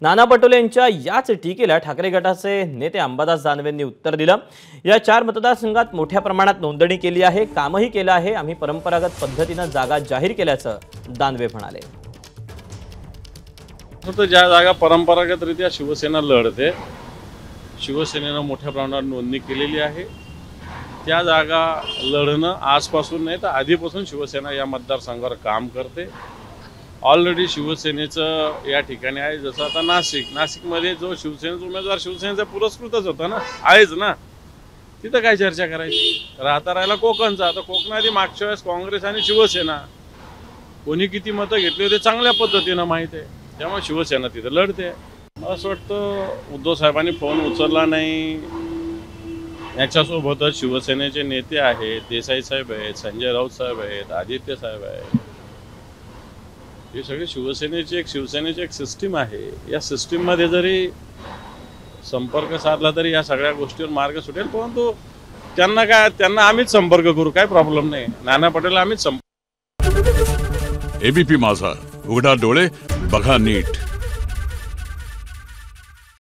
नाना पटोले यांच्या याच टीकेला ठाकरे गटाचे नेते अंबादास दानवेंनी उत्तर दिलं। या 4 मतदारसंघात मोठ्या प्रमाणात नोंदणी केली आहे, कामही केलं आहे, आम्ही परंपरागत पद्धतीने जागा जाहीर केल्याचं दानवे म्हणाले। तर ज्या जागा परंपरागतरित्या शिवसेना लढते, शिवसेनेनं मोठ्या प्रमाणात नोंदणी केलेली आहे, त्या जागा लढणं आजपासून नाही तर आधीपासून शिवसेना या मतदारसंघावर काम करते। ऑलरेडी शिवसेनेचं या ठिकाणी आहे, जसं आता नाशिकमध्ये जो शिवसेनेचा उमेदवार शिवसेनेचा पुरस्कृतच होता ना, आहेच ना, तिथं काय चर्चा करायची। राहिला कोकणचा, तर कोकणात मागच्या वेळेस काँग्रेस आणि शिवसेना कोणी किती मतं घेतली होते चांगल्या पद्धतीनं माहीत आहे, त्यामुळे शिवसेना तिथं लढते। मला असं वाटतं उद्धव साहेबांनी फोन उचलला नाही, याच्यासोबतच शिवसेनेचे नेते आहेत, देसाई साहेब आहेत, संजय राऊत साहेब आहेत, आदित्य साहेब आहेत, हे सगळे शिवसेनेची एक सिस्टीम आहे। या सिस्टीममध्ये जरी संपर्क साधला तरी या सगळ्या गोष्टीवर मार्ग सुटेल, परंतु त्यांना आम्हीच संपर्क करू, काय प्रॉब्लेम नाही। नाना पटेल आम्हीच एबीपी माझा, उघडा डोळे बघा नीट।